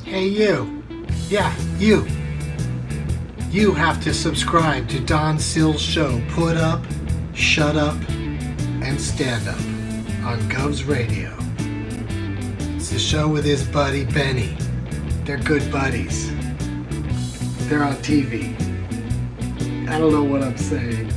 Hey, you. Yeah, you. You have to subscribe to Don Sill's show, Put Up, Shut Up, and Stand Up on Govs Radio. It's the show with his buddy Benny. They're good buddies. They're on TV. I don't know what I'm saying.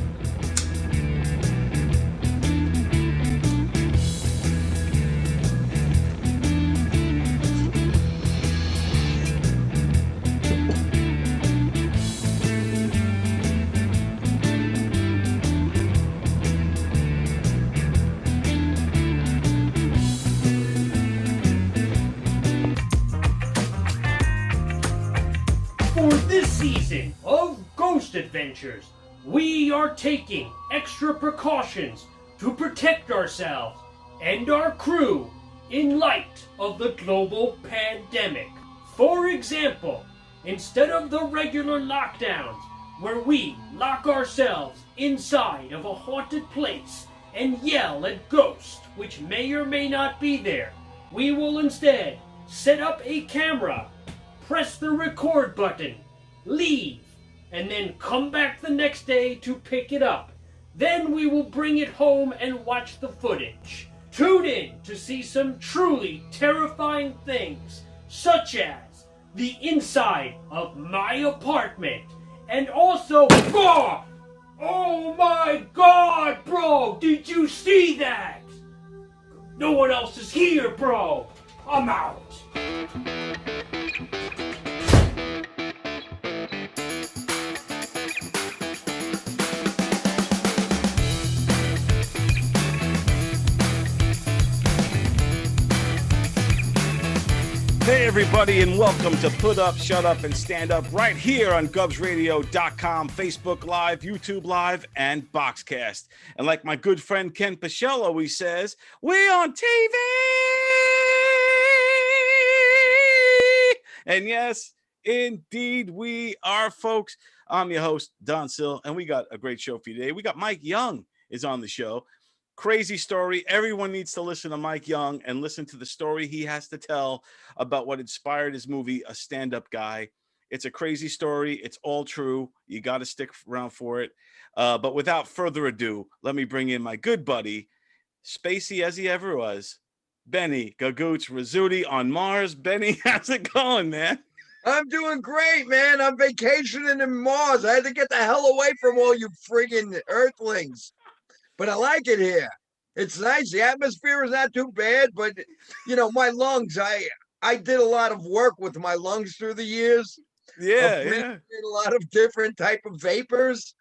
For this season of Ghost Adventures, we are taking extra precautions to protect ourselves and our crew in light of the global pandemic. For example, instead of the regular lockdowns where we lock ourselves inside of a haunted place and yell at ghosts which may or may not be there, we will instead set up a camera, press the record button, leave, and then come back the next day to pick it up. Then we will bring it home and watch the footage. Tune in to see some truly terrifying things, such as the inside of my apartment, and also, oh my god, bro, did you see that? No one else is here, bro. I'm out. Hey, everybody, and welcome to Put Up, Shut Up, and Stand Up right here on GovsRadio.com, Facebook Live, YouTube Live, and Boxcast. And like my good friend Ken Pichelle always says, we on TV! And yes, indeed we are, folks. I'm your host, Don Sill, and we got a great show for you today. We got Mike Young is on the show. Crazy story. Everyone needs to listen to Mike Young and listen to the story he has to tell about what inspired his movie, A Stand-Up Guy. It's a crazy story. It's all true. You got to stick around for it. But without further ado, let me bring in my good buddy, spacey as he ever was, Benny Gagoots Rizzuti on Mars. Benny, how's it going, man? I'm doing great, man. I'm vacationing in Mars. I had to get the hell away from all you friggin' earthlings. But I like it here. It's nice. The atmosphere is not too bad, but my lungs, I did a lot of work with my lungs through the years. Yeah. A lot of different type of vapors,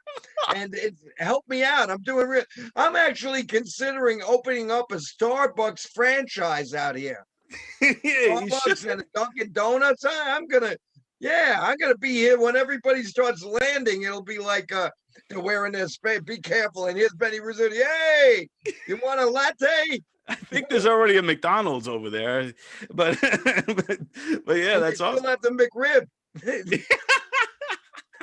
and it helped me out. I'm actually considering opening up a Starbucks franchise out here. Starbucks and a Dunkin' Donuts. I'm gonna be here when everybody starts landing. It'll be like they're wearing their space. Be careful. And here's Benny Rizzuti. Hey, you want a latte? I think there's already a McDonald's over there, but yeah, that's awesome. Still have the McRib.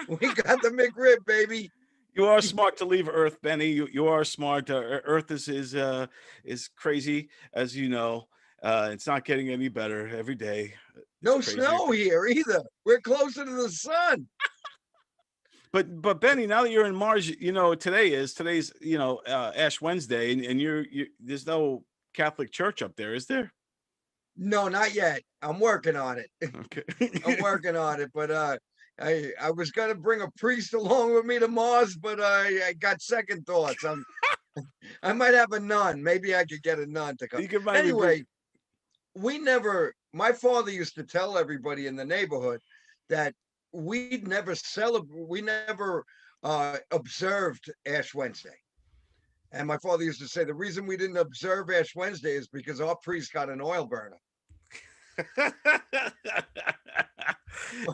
We got the McRib, baby. You are smart to leave Earth, Benny. You are smart. Earth is crazy, as you know. It's not getting any better every day. No snow here either. We're closer to the sun. But Benny, now that you're in Mars, today's Ash Wednesday, and you're there's no Catholic church up there, is there? No, not yet. I'm working on it. Okay. I'm working on it, but I was gonna bring a priest along with me to Mars, but I got second thoughts. I might have a nun. Maybe I could get a nun to come. Anyway, my father used to tell everybody in the neighborhood that we never observed Ash Wednesday. And my father used to say the reason we didn't observe Ash Wednesday is because our priest got an oil burner.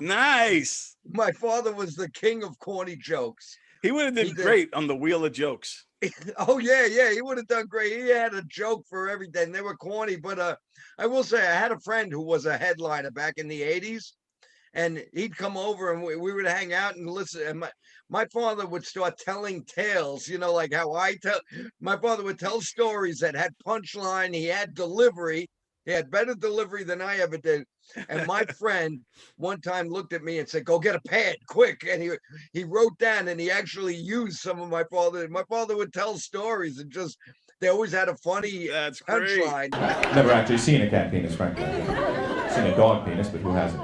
Nice. My father was the king of corny jokes. He would have done great on the Wheel of Jokes. Oh, yeah. He would have done great. He had a joke for everything. They were corny. But I will say I had a friend who was a headliner back in the 80s. And he'd come over and we would hang out and listen. And my father would start telling tales, like how my father would tell stories that had punchline. He had delivery. He had better delivery than I ever did. And my friend one time looked at me and said, "Go get a pad, quick!" And he wrote down, and he actually used some of my father. My father would tell stories, and just they always had a funny That's great. punchline. Never actually seen a cat penis, frankly. Seen a dog penis, but who hasn't?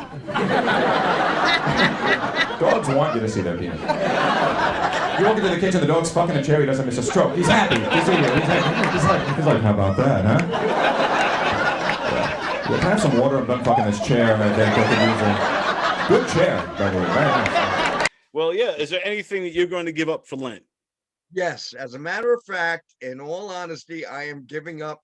Dogs want you to see their penis. You walk into the kitchen, the dog's fucking a chair, he doesn't miss a stroke. He's happy. He's like, how about that, huh? Yeah. Can I have some water? I'm done fucking this chair. Good chair, by the way. Very nice. Well, yeah. Is there anything that you're going to give up for Lent? Yes, as a matter of fact, in all honesty, I am giving up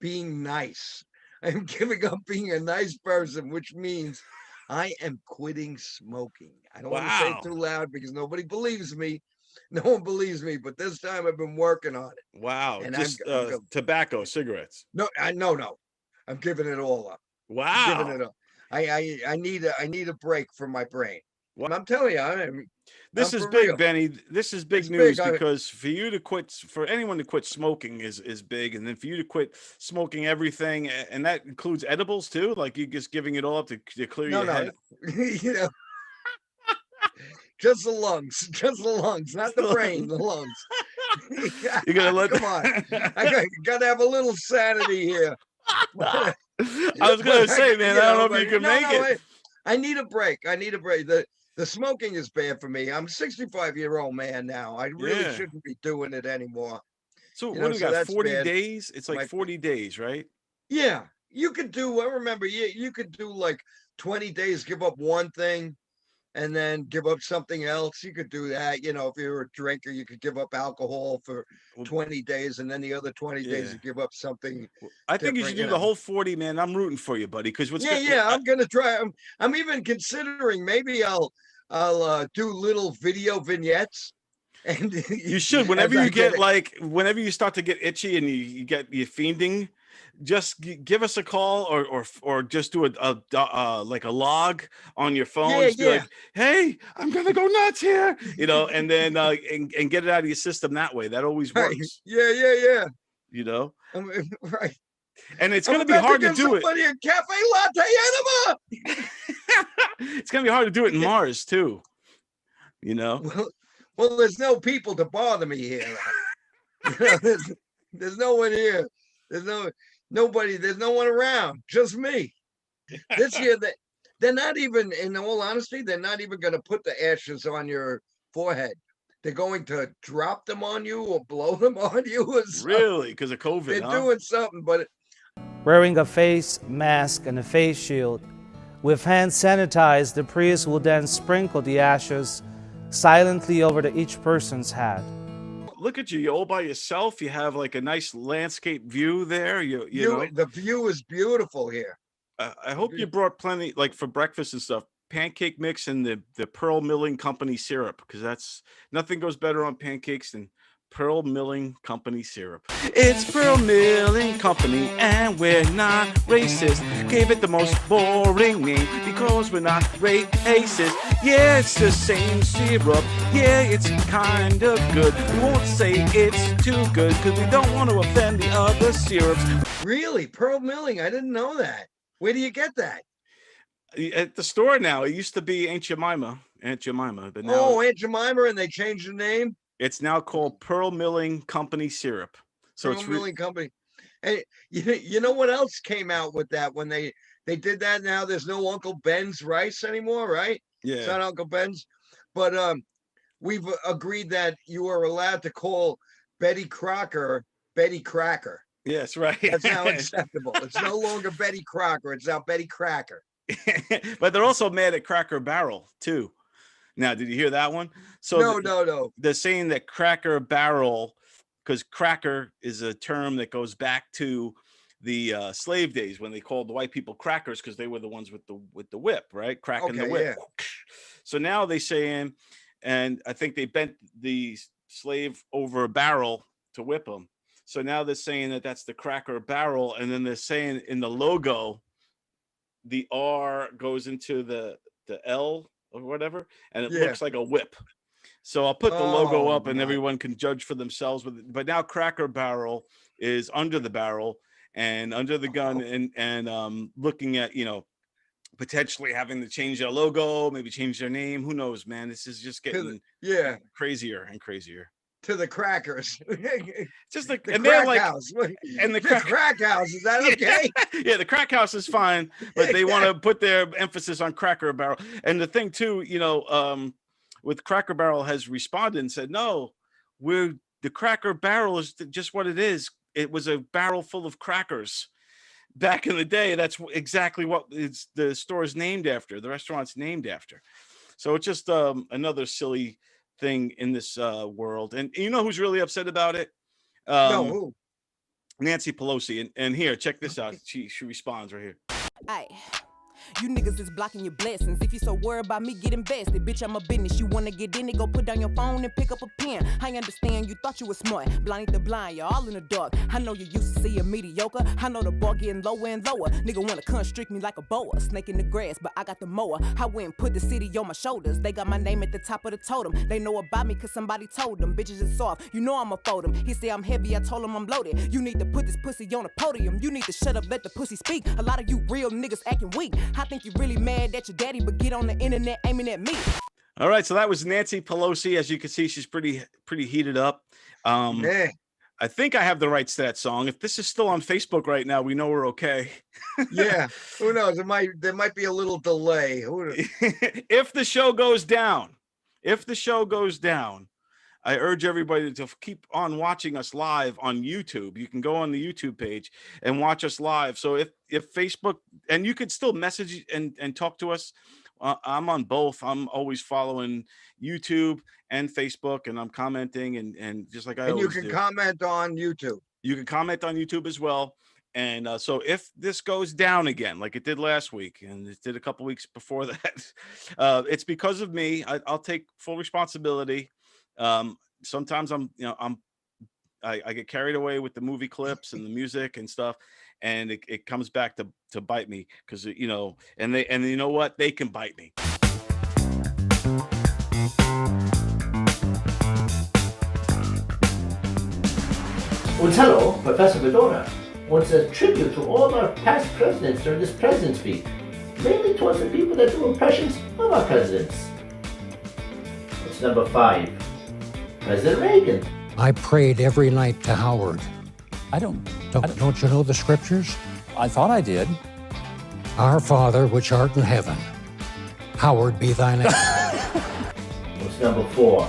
being nice. I am giving up being a nice person, which means I am quitting smoking. I don't want to say it too loud because nobody believes me. No one believes me, but this time I've been working on it. Wow. And Just tobacco, cigarettes. No. I'm giving it all up. Wow. I'm giving it up. I need a break from my brain. Well, I'm telling you, this is big, Benny. This is big news because for anyone to quit smoking is big, and then for you to quit smoking everything, and that includes edibles too. Like you just giving it all up to clear your head. You know, just the lungs, not the brain, the lungs. You're gonna come on. I gotta have a little sanity here. I was gonna say, man, I don't know if you can make it. I need a break. The smoking is bad for me. I'm a 65-year-old man now. I really shouldn't be doing it anymore. So what do we got? 40 days? It's like 40 days, right? Yeah. You could do, I remember, you could do like 20 days, give up one thing, and then give up something else. You could do that. You know, if you're a drinker, you could give up alcohol for 20 days, and then the other 20 days you give up something. I think you should do the whole 40, man. I'm rooting for you, buddy. Because I'm gonna try. I'm even considering maybe I'll do little video vignettes. And you should, whenever you start to get itchy and you get your fiending, just give us a call or just do a like a log on your phone. Like, hey, I'm gonna go nuts here, and then and get it out of your system that way. That always works. Yeah. Right. And it's gonna be hard to do it. A cafe latte enema. It's gonna be hard to do it in Mars too. Well, there's no people to bother me here. There's no one here. There's nobody. There's no one around. Just me. This year, they're not even. In all honesty, they're not even going to put the ashes on your forehead. They're going to drop them on you or blow them on you. Or really, because of COVID. They're doing something, but wearing a face mask and a face shield, with hands sanitized, the priest will then sprinkle the ashes silently over each person's head. Look at you! You're all by yourself. You have like a nice landscape view there. You know, the view is beautiful here. I hope you brought plenty, like for breakfast and stuff. Pancake mix and the Pearl Milling Company syrup, because that's nothing goes better on pancakes than Pearl Milling Company syrup. It's Pearl Milling Company, and we're not racist. Gave it the most boring name because we're not racist. Yeah, it's the same syrup. Yeah, it's kind of good. We won't say it's too good because we don't want to offend the other syrups. Really? Pearl Milling? I didn't know that. Where do you get that? At the store now. It used to be Aunt Jemima, but now Aunt Jemima, and they changed the name. It's now called Pearl Milling Company syrup. So Pearl Milling Company. And you know what else came out with that when they did that? Now there's no Uncle Ben's rice anymore, right? Yeah, it's not Uncle Ben's, but we've agreed that you are allowed to call Betty Crocker Betty Cracker. Yes, right. That's now acceptable. It's no longer Betty Crocker. It's now Betty Cracker. But they're also mad at Cracker Barrel too. Now, did you hear that one? So no. They're saying that Cracker Barrel, because cracker is a term that goes back to the slave days when they called the white people crackers because they were the ones with the whip, right? Cracking the whip. Yeah. So now they saying, and I think they bent the slave over a barrel to whip him. So now they're saying that that's the Cracker Barrel, and then they're saying in the logo, the R goes into the L or whatever, and it looks like a whip. So I'll put the logo up and everyone can judge for themselves with it. But now Cracker Barrel is under the barrel, and under the gun, and looking at, potentially having to change their logo, maybe change their name. Who knows, man? This is just getting crazier and crazier. To the crackers. Just like the and crack like, house. And the crack house, is that okay? Yeah, the crack house is fine, but they want to put their emphasis on Cracker Barrel. And the thing too, with Cracker Barrel has responded and said, no, the Cracker Barrel is just what it is. It was a barrel full of crackers. Back in the day, that's exactly what the store is named after. The restaurant's named after. So it's just another silly thing in this world. And you know who's really upset about it? No, who? Nancy Pelosi. And here, check this out. She responds right here. Aye. You niggas is blocking your blessings. If you so worried about me getting invested, bitch, I'm a business. You wanna get in it, go put down your phone and pick up a pen. I understand you thought you was smart. Blind the blind, you're all in the dark. I know you used to see a mediocre. I know the bar getting lower and lower. Nigga wanna constrict me like a boa. Snake in the grass, but I got the mower. I went and put the city on my shoulders. They got my name at the top of the totem. They know about me cause somebody told them. Bitches is soft, you know I'ma fold them. He say I'm heavy, I told him I'm loaded. You need to put this pussy on the podium. You need to shut up, let the pussy speak. A lot of you real niggas acting weak. I think you really mad at your daddy, but get on the internet aiming at me. All right, so that was Nancy Pelosi. As you can see, she's pretty heated up. Yeah. I think I have the rights to that song. If this is still on Facebook right now, we know we're okay. Yeah, who knows? There might be a little delay. If the show goes down, I urge everybody to keep on watching us live on YouTube. You can go on the YouTube page and watch us live. So if Facebook, and you could still message and talk to us. I'm on both. I'm always following YouTube and Facebook, and I'm commenting and just like I always do. And you can comment on YouTube. You can comment on YouTube as well. And so if this goes down again, like it did last week, and it did a couple weeks before that, it's because of me. I'll take full responsibility. Sometimes I get carried away with the movie clips and the music and stuff, and it comes back to bite me because and you know what, they can bite me. Well, hello, Professor Bedora wants a tribute to all our past presidents during this President's Week, mainly towards the people that do impressions of our presidents. What's number 5? President Reagan. I prayed every night to Howard. Don't you know the scriptures? I thought I did. Our Father, which art in heaven, hallowed be thy name. What's number 4?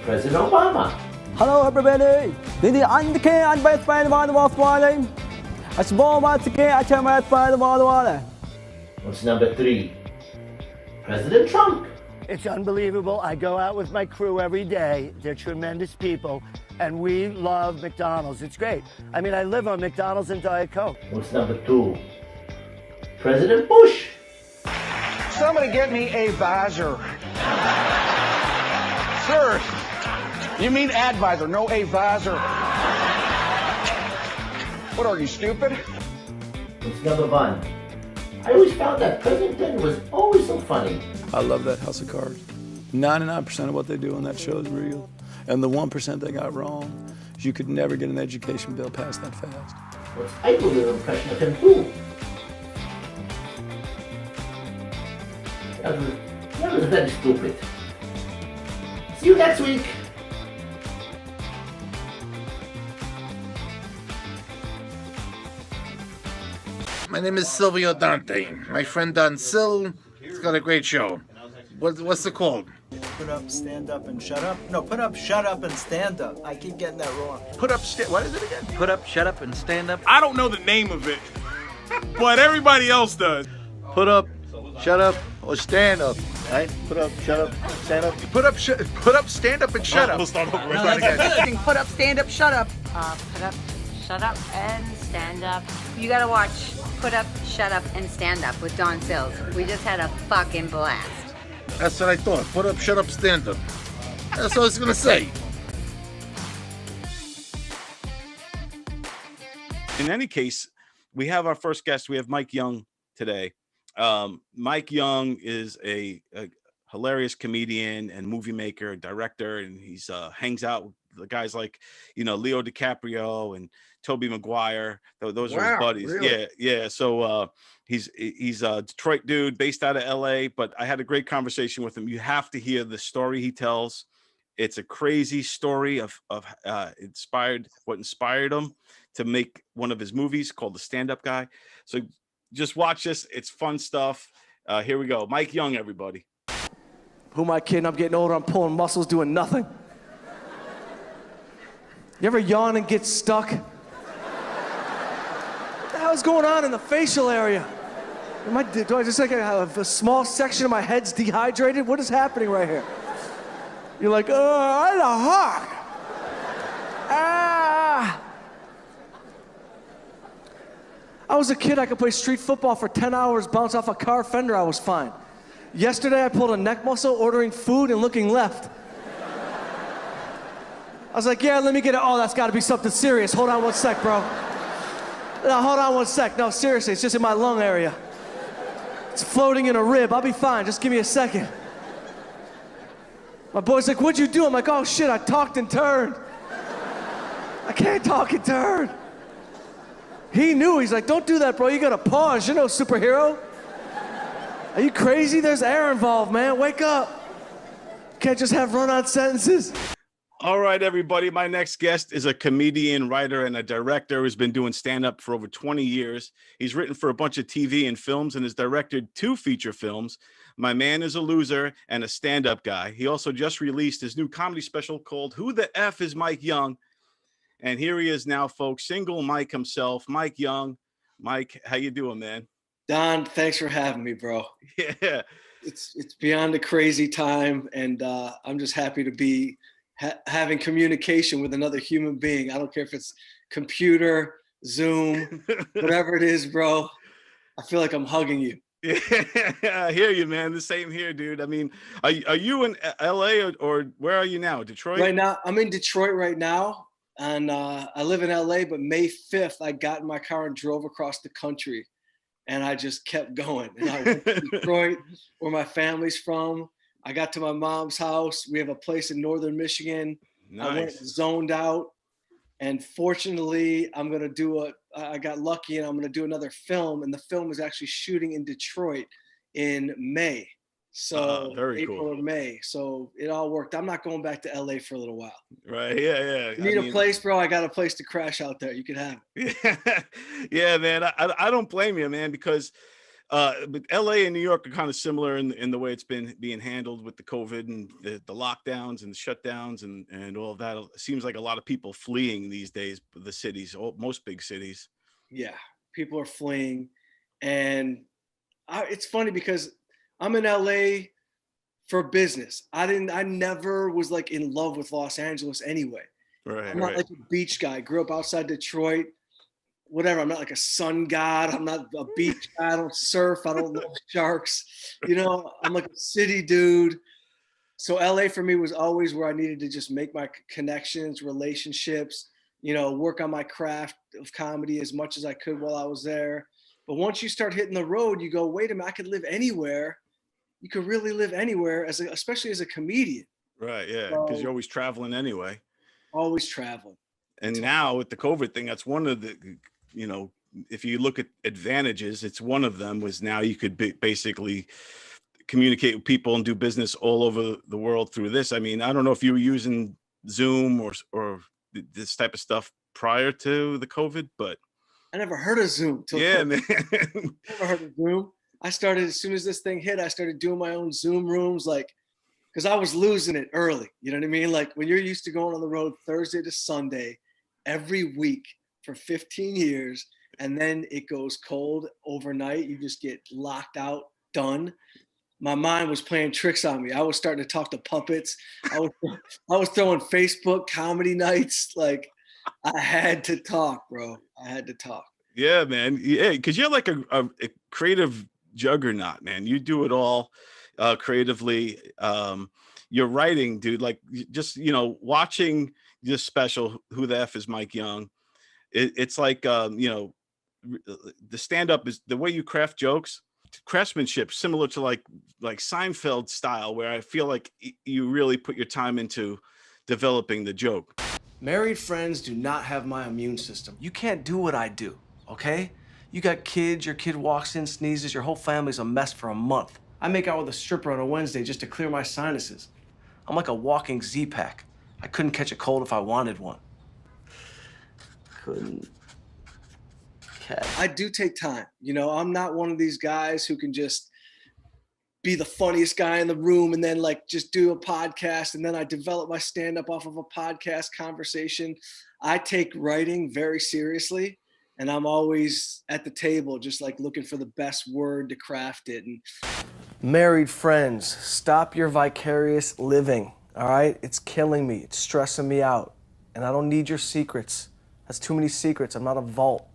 President Obama. Hello everybody, this is Andy and Best Friend was morning. I small once again, I tell my friend was. What's number 3? President Trump. It's unbelievable. I go out with my crew every day. They're tremendous people, and we love McDonald's. It's great. I mean, I live on McDonald's and Diet Coke. What's number 2? President Bush. Somebody get me a visor. Sir, you mean advisor, no a visor. What are you, stupid? What's number 1? I always found that President Clinton was always so funny. I love that House of Cards. 99% of what they do on that show is real. And the 1% they got wrong is you could never get an education bill passed that fast. I do a little impression of him too. That was very stupid. See you next week. My name is Silvio Dante. My friend Don Sill, he's got a great show. What's it called? Put up, stand up, and shut up? No, put up, shut up, and stand up. I keep getting that wrong. Put up, what is it again? Put up, shut up, and stand up. I don't know the name of it, but everybody else does. Put up, shut up, or stand up. Right? Put up, shut up, stand up. Put up, stand up, and shut up. We'll start over. Put up, stand up, shut up. Put up, shut up, and stand up. You gotta watch Put Up, Shut Up, and Stand Up with Don Sills. We just had a fucking blast. That's what I thought. Put up, shut up, stand up. That's what I was gonna say. In any case, we have our first guest. We have Mike Young today. Mike Young is a hilarious comedian and movie maker and director, and he's hangs out with the guys like Leo DiCaprio and Toby Maguire. Those are his Wow, buddies. really? Yeah. So he's a Detroit dude based out of LA, but I had a great conversation with him. You have to hear the story he tells. It's a crazy story of what inspired him to make one of his movies called The Stand-Up Guy. So just watch this. It's fun stuff. Here we go. Mike Young, everybody. Who am I kidding? I'm getting older. I'm pulling muscles, doing nothing. You ever yawn and get stuck? What the hell's going on in the facial area? Do I just like have a small section of my head's dehydrated? What is happening right here? You're like, I the hawk. I was a kid, I could play street football for 10 hours, bounce off a car fender, I was fine. Yesterday, I pulled a neck muscle ordering food and looking left. I was like, yeah, let me get it. Oh, that's gotta be something serious. Hold on one sec, bro. No, hold on one sec. No, seriously, it's just in my lung area. It's floating in a rib. I'll be fine, just give me a second. My boy's like, what'd you do? I'm like, oh shit, I talked and turned. I can't talk and turn. He knew, he's like, don't do that, bro. You gotta pause, you're no superhero. Are you crazy? There's air involved, man. Wake up. Can't just have run-on sentences. All right, everybody. My next guest is a comedian, writer, and a director who's been doing stand-up for over 20 years. He's written for a bunch of TV and films and has directed 2 feature films. My Man is a Loser and a Stand-Up Guy. He also just released his new comedy special called Who the F is Mike Young? And here he is now, folks, single Mike himself, Mike Young. Mike, how you doing, man? Don, thanks for having me, bro. Yeah. It's beyond a crazy time, and I'm just happy to be having communication with another human being. I don't care if it's computer, Zoom, whatever it is, bro. I feel like I'm hugging you. Yeah, I hear you, man. The same here, dude. I mean, are you in LA or where are you now? Detroit? Right now, I'm in Detroit right now, and I live in LA, but May 5th, I got in my car and drove across the country, and I just kept going. And I went to Detroit, where my family's from. I got to my mom's house. We have a place in northern Michigan. Nice. I went zoned out, and fortunately, I got lucky, and I'm gonna do another film, and the film is actually shooting in Detroit in May. So very April cool. or May. So it all worked. I'm not going back to LA for a little while. Right. Yeah. You need a place, bro? I got a place to crash out there. You can have it. Yeah, man. I don't blame you, man, because but LA and New York are kind of similar in the way it's been being handled with the COVID and the lockdowns and the shutdowns and all of that. It seems like a lot of people fleeing these days, the cities, most big cities. Yeah, people are fleeing. And it's funny because I'm in LA for business. I never was like in love with Los Angeles anyway. Right. I'm not like a beach guy. I grew up outside Detroit. Whatever, I'm not like a sun god. I'm not a beach guy. I don't surf. I don't love sharks. You know, I'm like a city dude. So LA for me was always where I needed to just make my connections, relationships, you know, work on my craft of comedy as much as I could while I was there. But once you start hitting the road, you go, wait a minute, I could live anywhere. You could really live anywhere, especially as a comedian. Right, yeah, because you're always traveling anyway. Always traveling. And now with the COVID thing, that's one of the, you know, if you look at advantages, it's one of them was now you could basically communicate with people and do business all over the world through this. I mean, I don't know if you were using Zoom or this type of stuff prior to the COVID, but I never heard of Zoom. Yeah, man. Never heard of Zoom. I started, as soon as this thing hit, I started doing my own Zoom rooms, like, because I was losing it early. You know what I mean? Like when you're used to going on the road Thursday to Sunday every week for 15 years, and then it goes cold overnight, you just get locked out, done. My mind was playing tricks on me. I was starting to talk to puppets. I was throwing Facebook comedy nights. Like I had to talk, bro. I had to talk. Yeah, man. Yeah, because you're like a creative juggernaut, man. You do it all creatively. Your writing, dude, like just, you know, watching this special, Who the F is Mike Young? It's like, you know, the stand-up is the way you craft jokes, craftsmanship, similar to like Seinfeld style, where I feel like you really put your time into developing the joke. Married friends do not have my immune system. You can't do what I do, okay? You got kids, your kid walks in, sneezes, your whole family's a mess for a month. I make out with a stripper on a Wednesday just to clear my sinuses. I'm like a walking Z-Pack. I couldn't catch a cold if I wanted one. Couldn't catch. I do take time. You know, I'm not one of these guys who can just be the funniest guy in the room and then like just do a podcast and then I develop my stand-up off of a podcast conversation. I take writing very seriously and I'm always at the table just like looking for the best word to craft it. And married friends, stop your vicarious living, all right? It's killing me, it's stressing me out and I don't need your secrets. That's too many secrets. I'm not a vault.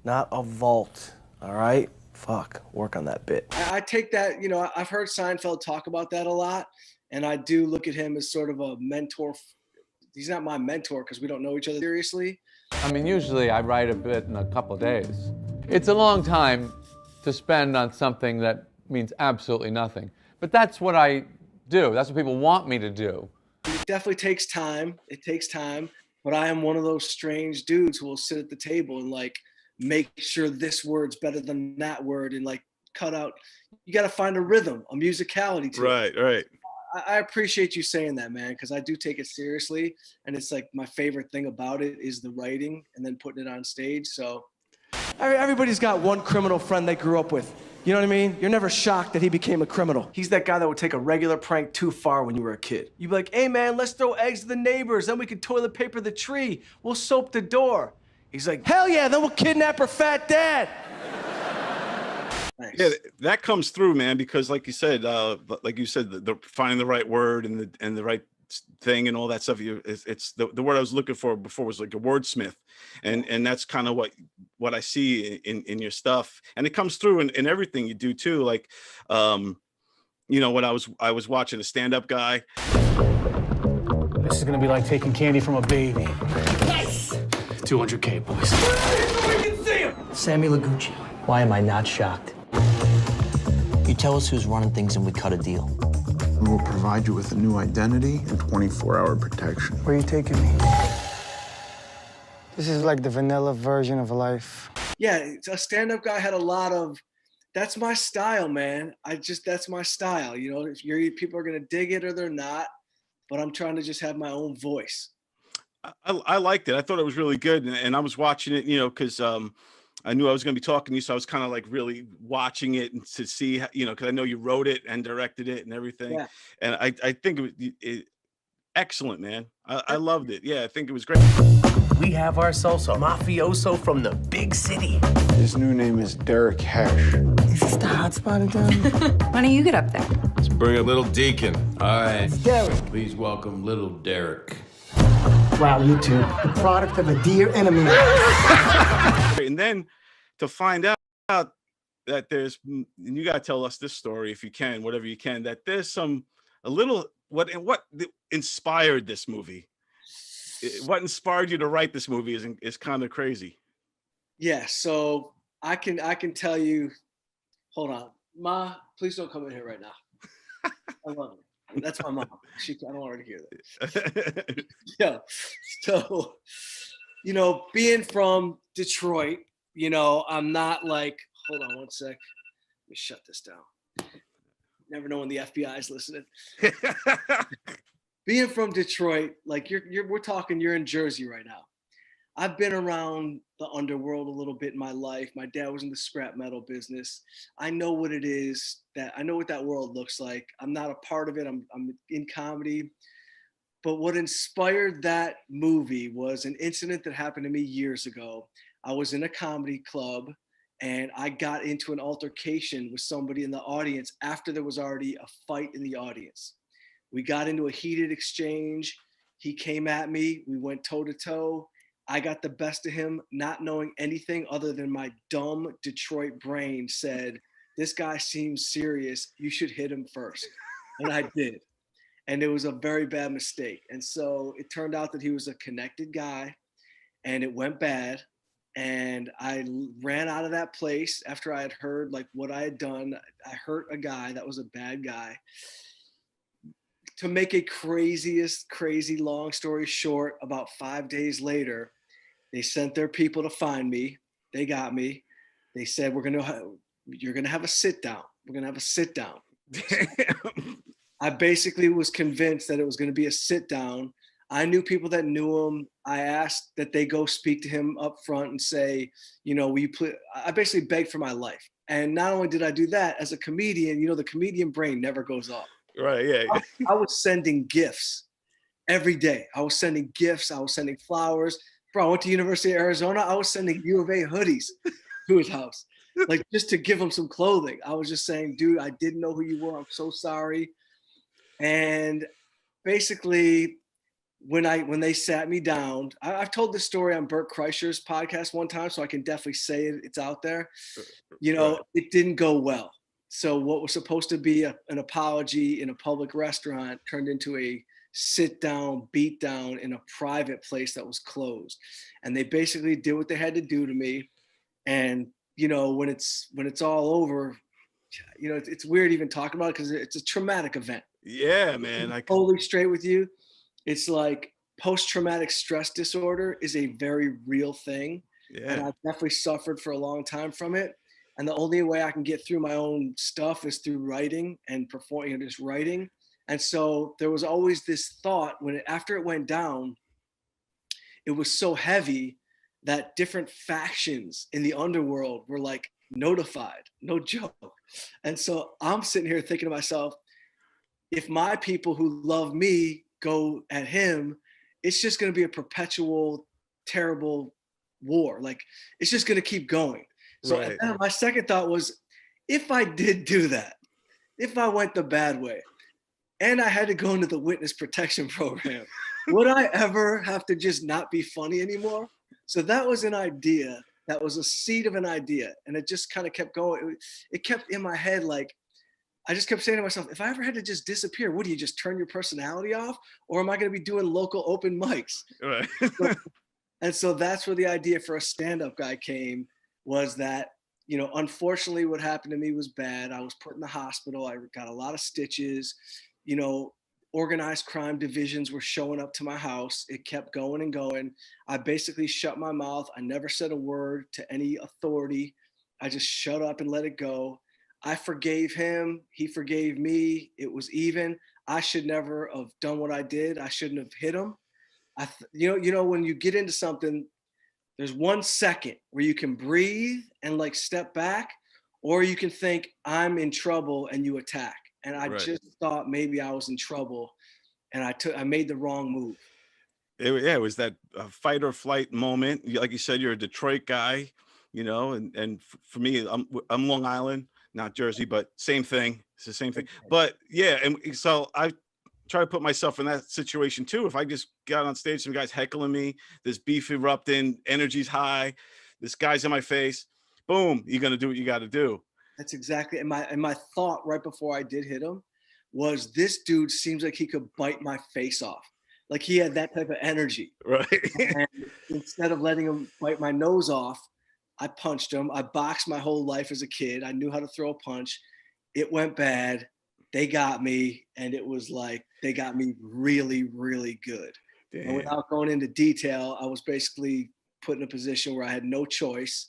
Not a vault, all right? Fuck, work on that bit. I take that, you know, I've heard Seinfeld talk about that a lot, and I do look at him as sort of a mentor. He's not my mentor because we don't know each other seriously. I mean, usually I write a bit in a couple of days. It's a long time to spend on something that means absolutely nothing. But that's what I do. That's what people want me to do. It definitely takes time. It takes time. But I am one of those strange dudes who will sit at the table and like, make sure this word's better than that word and like cut out. You got to find a rhythm, a musicality to it. Right. I appreciate you saying that, man, because I do take it seriously. And it's like my favorite thing about it is the writing and then putting it on stage. So everybody's got one criminal friend they grew up with. You know what I mean? You're never shocked that he became a criminal. He's that guy that would take a regular prank too far when you were a kid. You'd be like, hey, man, let's throw eggs to the neighbors. Then we can toilet paper the tree. We'll soap the door. He's like, hell yeah, then we'll kidnap her fat dad. Yeah, that comes through, man, because like you said, the finding the right word and the right thing and all that stuff. It's the word I was looking for before was like a wordsmith, and that's kind of what I see in your stuff, and it comes through in everything you do too. Like, you know, when I was watching a stand-up guy. This is gonna be like taking candy from a baby. Nice. 200K, boys. We can see him! Sammy Lagucci. Why am I not shocked? You tell us who's running things and we cut a deal. We will provide you with a new identity and 24-hour protection. Where are you taking me? This is like the vanilla version of life. Yeah, a stand-up guy had a lot of, that's my style, man. That's my style. You know, if people are gonna dig it or they're not, but I'm trying to just have my own voice. I liked it. I thought it was really good, and I was watching it, you know, because I knew I was going to be talking to you, so I was kind of like really watching it and to see, you know, because I know you wrote it and directed it and everything. Yeah. And I think it was excellent, man. I loved it. Yeah, I think it was great. We have ourselves a mafioso from the big city. His new name is Derek Hesh. Is this the hot spot again? Why don't you get up there? Let's bring a little Deacon. All right. It's Derek. Please welcome little Derek. Wow, you two, the product of a dear enemy. And then to find out that there's, and you got to tell us this story if you can, whatever you can, that there's what inspired this movie. What inspired you to write this movie is kind of crazy. Yeah, so I can tell you. Hold on, Ma, please don't come in here right now. I love her. That's my mom. I don't want her to hear that. Yeah. So, you know, being from Detroit, you know, I'm not like. Hold on one sec. Let me shut this down. Never know when the FBI is listening. Being from Detroit, like we're talking, you're in Jersey right now. I've been around the underworld a little bit in my life. My dad was in the scrap metal business. I know what it is, I know what that world looks like. I'm not a part of it. I'm in comedy. But what inspired that movie was an incident that happened to me years ago. I was in a comedy club and I got into an altercation with somebody in the audience after there was already a fight in the audience. We got into a heated exchange. He came at me. We went toe to toe. I got the best of him, not knowing anything other than my dumb Detroit brain said, this guy seems serious. You should hit him first. And I did. And it was a very bad mistake. And so it turned out that he was a connected guy and it went bad. And I ran out of that place after I had heard like what I had done. I hurt a guy that was a bad guy. to make a crazy long story short, about 5 days later, they sent their people to find me. They got me. They said, you're going to have a sit down. We're going to have a sit down. I basically was convinced that it was going to be a sit down. I knew people that knew him. I asked that they go speak to him up front and say, I basically begged for my life. And not only did I do that, as a comedian, the comedian brain never goes off. Right, yeah. I was sending gifts every day. I was sending gifts. I was sending flowers. Bro, I went to University of Arizona. I was sending U of A hoodies to his house, like just to give him some clothing. I was just saying, dude, I didn't know who you were. I'm so sorry. And basically, when they sat me down, I've told this story on Bert Kreischer's podcast one time, so I can definitely say it. It's out there. It didn't go well. So what was supposed to be an apology in a public restaurant turned into a sit down, beat down in a private place that was closed. And they basically did what they had to do to me. And, when it's all over, it's weird even talking about it because it's a traumatic event. Yeah, man. Totally straight with you. It's like post-traumatic stress disorder is a very real thing. Yeah. And I've definitely suffered for a long time from it. And the only way I can get through my own stuff is through writing and performing, just writing. And so there was always this thought after it went down, it was so heavy that different factions in the underworld were like notified, no joke. And so I'm sitting here thinking to myself, if my people who love me go at him, it's just going to be a perpetual, terrible war. Like it's just going to keep going. So Right. And then my second thought was, if I did do that, if I went the bad way and I had to go into the witness protection program, would I ever have to just not be funny anymore? So that was an idea. That was a seed of an idea. And it just kind of kept going. It kept in my head, like, I just kept saying to myself, if I ever had to just disappear, what do you just turn your personality off? Or am I going to be doing local open mics? Right. And so that's where the idea for a stand-up guy came, was that, unfortunately what happened to me was bad. I was put in the hospital. I got a lot of stitches, organized crime divisions were showing up to my house. It kept going and going. I basically shut my mouth. I never said a word to any authority. I just shut up and let it go. I forgave him. He forgave me. It was even. I should never have done what I did. I shouldn't have hit him. When you get into something, there's 1 second where you can breathe and like step back, or you can think I'm in trouble and you attack. And I just thought maybe I was in trouble, and I made the wrong move. It was that fight or flight moment. Like you said, you're a Detroit guy, and for me, I'm Long Island, not Jersey, but same thing. It's the same thing. But yeah, and so I try to put myself in that situation too. If I just got on stage, some guys heckling me, this beef erupting, energy's high, this guy's in my face, boom, you're gonna do what you got to do. That's exactly. And my thought right before I did hit him was, this dude seems like he could bite my face off. Like he had that type of energy. Right. And instead of letting him bite my nose off, I punched him. I boxed my whole life as a kid. I knew how to throw a punch. It went bad. They got me, and it was like they got me really, really good. Damn. And without going into detail, I was basically put in a position where I had no choice,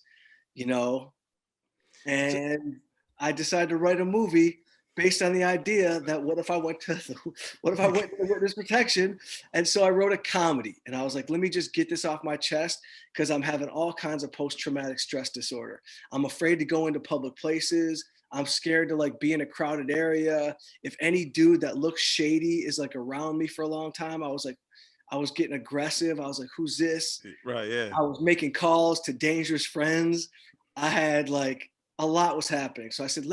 and I decided to write a movie based on the idea that what if I went to the witness protection? And so I wrote a comedy, and I was like, let me just get this off my chest, because I'm having all kinds of post-traumatic stress disorder. I'm afraid to go into public places. I'm scared to like be in a crowded area. If any dude that looks shady is like around me for a long time, I was getting aggressive. I was like, who's this? Right, yeah. I was making calls to dangerous friends. I had like, a lot was happening. So I said,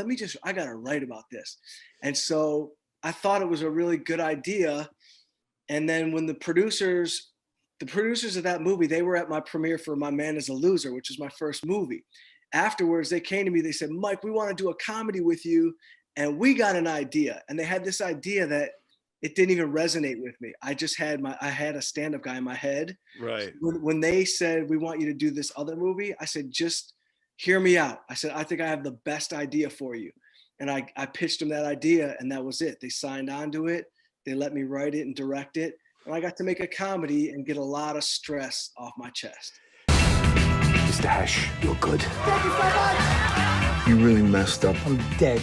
I got to write about this. And so I thought it was a really good idea. And then when the producers of that movie, they were at my premiere for My Man is a Loser, which was my first movie. Afterwards, they came to me, they said, Mike, we want to do a comedy with you. And we got an idea. And they had this idea that it didn't even resonate with me. I had a stand-up guy in my head. Right. When they said, we want you to do this other movie, I said, just hear me out. I said, I think I have the best idea for you. And I pitched them that idea, and that was it. They signed on to it. They let me write it and direct it. And I got to make a comedy and get a lot of stress off my chest. Mr. Hesh, you're good. Thank you so much. You really messed up. I'm dead.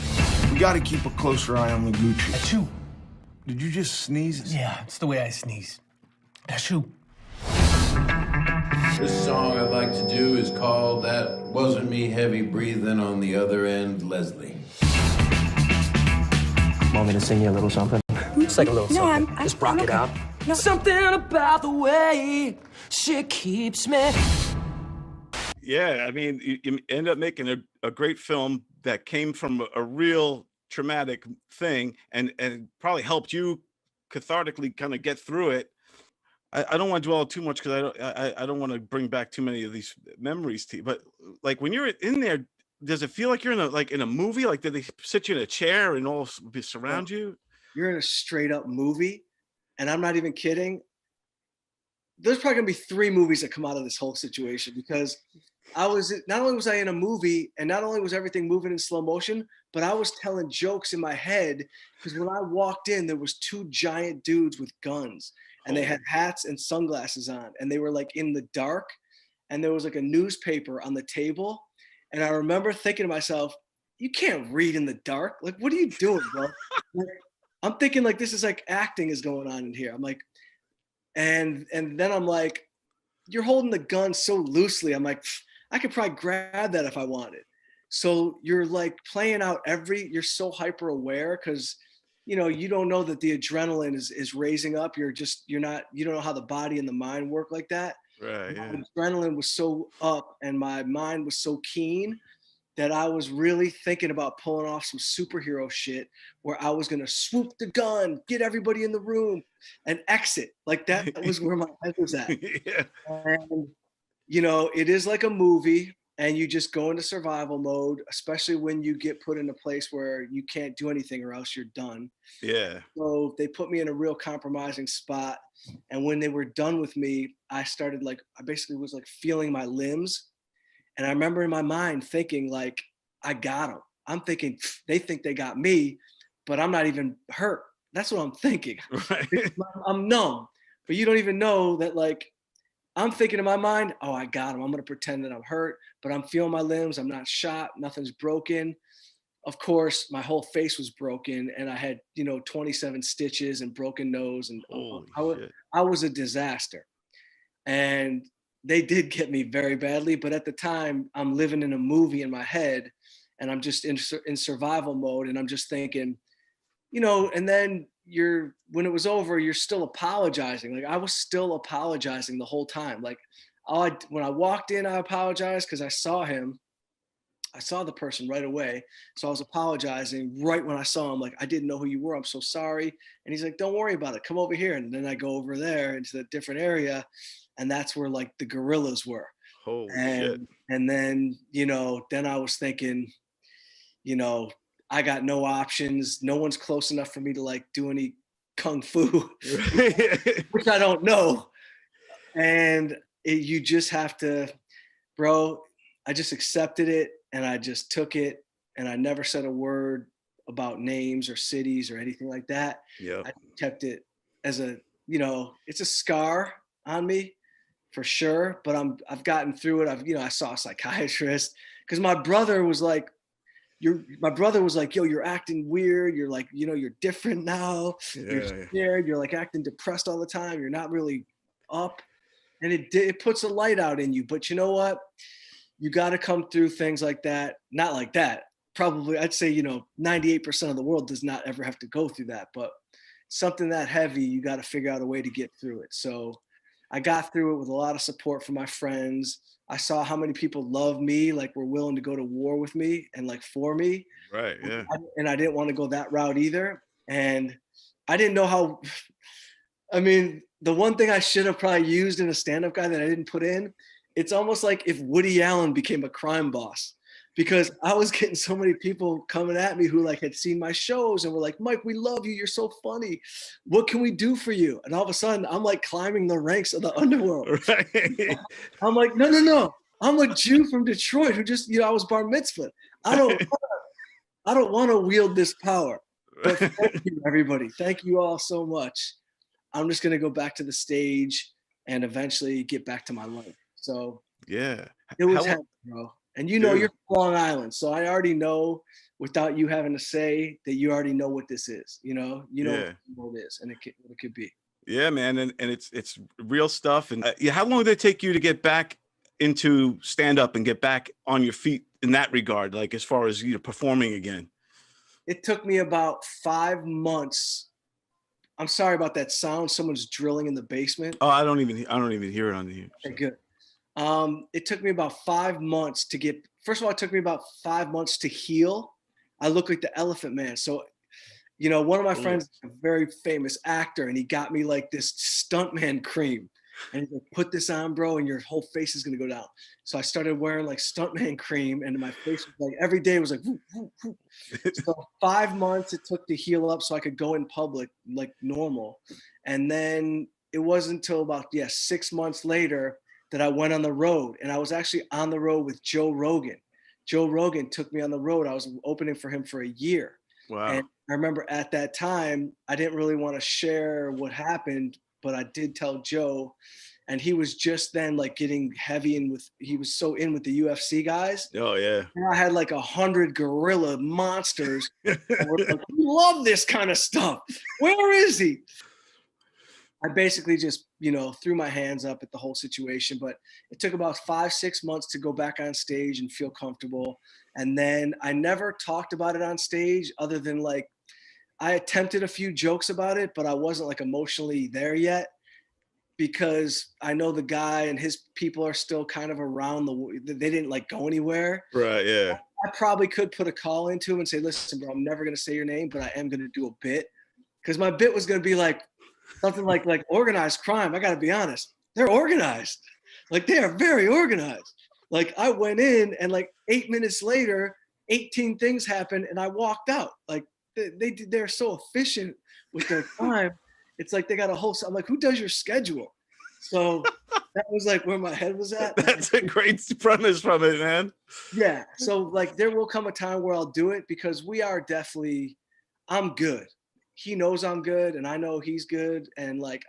We got to keep a closer eye on Gucci. Achoo. Did you just sneeze? Yeah, it's the way I sneeze. Achoo. This song I'd like to do is called That Wasn't Me Heavy Breathing on the Other End, Leslie. Want me to sing you a little something? Just like a little something. Just rock it out. No. Something about the way she keeps me. Yeah, I mean, you end up making a great film that came from a real traumatic thing and probably helped you cathartically kind of get through it. I don't want to dwell too much because I don't want to bring back too many of these memories to you. But like when you're in there, does it feel like you're in a movie? Like did they sit you in a chair and all surround you? You're in a straight up movie, and I'm not even kidding. There's probably gonna be 3 movies that come out of this whole situation because not only was I in a movie and not only was everything moving in slow motion, but I was telling jokes in my head because when I walked in, there was 2 giant dudes with guns and they had hats and sunglasses on and they were like in the dark and there was like a newspaper on the table. And I remember thinking to myself, you can't read in the dark. Like, what are you doing, bro? Like, I'm thinking like this is like acting is going on in here. I'm like, and then I'm like, you're holding the gun so loosely. I'm like, I could probably grab that if I wanted. So you're like playing out you're so hyper aware because, you know, you don't know that the adrenaline is raising up. You don't know how the body and the mind work like that. Right. Yeah. My adrenaline was so up and my mind was so keen that I was really thinking about pulling off some superhero shit where I was going to swoop the gun, get everybody in the room and exit. Like that was where my head was at. Yeah. And, you know, it is like a movie and you just go into survival mode, especially when you get put in a place where you can't do anything or else you're done. Yeah. So they put me in a real compromising spot. And when they were done with me, I basically was like feeling my limbs. And I remember in my mind thinking like, I got them. I'm thinking they think they got me, but I'm not even hurt. That's what I'm thinking. Right. I'm numb, but you don't even know that like, I'm thinking in my mind, oh, I got him. I'm going to pretend that I'm hurt, but I'm feeling my limbs. I'm not shot. Nothing's broken. Of course, my whole face was broken and I had, 27 stitches and broken nose. And I was a disaster. And they did get me very badly. But at the time, I'm living in a movie in my head and I'm just in survival mode. And I'm just thinking, and then when it was over, you're still apologizing. Like I was still apologizing the whole time. Like when I walked in, I apologized because I saw him. I saw the person right away. So I was apologizing right when I saw him. Like, I didn't know who you were. I'm so sorry. And he's like, don't worry about it. Come over here. And then I go over there into the different area. And that's where like the gorillas were. Holy shit. And then, then I was thinking, I got no options. No one's close enough for me to like do any kung fu, which I don't know. And you just have to, bro, I just accepted it and I just took it and I never said a word about names or cities or anything like that. Yeah. I kept it as it's a scar on me for sure, but I've gotten through it. I saw a psychiatrist because my brother was like, yo, you're acting weird. You're like, you're different now. You're scared. You're like acting depressed all the time. You're not really up. And it puts a light out in you. But you know what? You got to come through things like that. Not like that. Probably, I'd say, 98% of the world does not ever have to go through that. But something that heavy, you got to figure out a way to get through it. So I got through it with a lot of support from my friends. I saw how many people love me, like were willing to go to war with me and like for me. Right. Yeah. And I didn't want to go that route either. And I didn't know how, the one thing I should have probably used in a stand-up guy that I didn't put in, it's almost like if Woody Allen became a crime boss, because I was getting so many people coming at me who like had seen my shows and were like, Mike, we love you. You're so funny. What can we do for you? And all of a sudden I'm like climbing the ranks of the underworld. Right. I'm like, no. I'm a Jew from Detroit who just, I was bar mitzvah. I don't want to wield this power. But thank you, everybody. Thank you all so much. I'm just gonna go back to the stage and eventually get back to my life. So Yeah. it was How- heavy, bro. And you know, Dude. you're from Long Island, so I already know without you having to say that you already know what this is. You know Yeah. what it is, and what it could be. Yeah, man, and it's real stuff. And yeah, how long did it take you to get back into stand up and get back on your feet in that regard, like as far as performing again? It took me about 5 months. I'm sorry about that sound. Someone's drilling in the basement. Oh, I don't even hear it on the. Okay, good. It took me about 5 months to get. First of all, it took me about 5 months to heal. I look like the Elephant Man. So, one of my friends, a very famous actor, and he got me like this stuntman cream. And he's like, put this on, bro, and your whole face is gonna go down. So I started wearing like stuntman cream, and my face was like every day was like, whoop, whoop, whoop. So 5 months it took to heal up so I could go in public like normal. And then it wasn't until about 6 months later that I went on the road, and I was actually on the road with Joe Rogan. Joe Rogan took me on the road. I was opening for him for a year. Wow. And I remember at that time, I didn't really want to share what happened, but I did tell Joe, and he was just then like getting heavy he was so in with the UFC guys. Oh yeah. And I had like 100 gorilla monsters. That were like, we love this kind of stuff. Where is he? I basically just, threw my hands up at the whole situation, but it took about 5-6 months to go back on stage and feel comfortable. And then I never talked about it on stage other than like, I attempted a few jokes about it, but I wasn't like emotionally there yet because I know the guy and his people are still kind of around they didn't like go anywhere. Right. Yeah. I probably could put a call into him and say, listen, bro, I'm never going to say your name, but I am going to do a bit. Cause my bit was going to be like something like organized crime. I got to be honest. They're organized. Like they are very organized. Like I went in and like 8 minutes later, 18 things happened and I walked out. Like they're so efficient with their time. It's like they got a whole, I'm like, who does your schedule? So that was like where my head was at. That's a great premise from it, man. Yeah. So like there will come a time where I'll do it because we are definitely, I'm good. He knows I'm good and I know he's good. And like,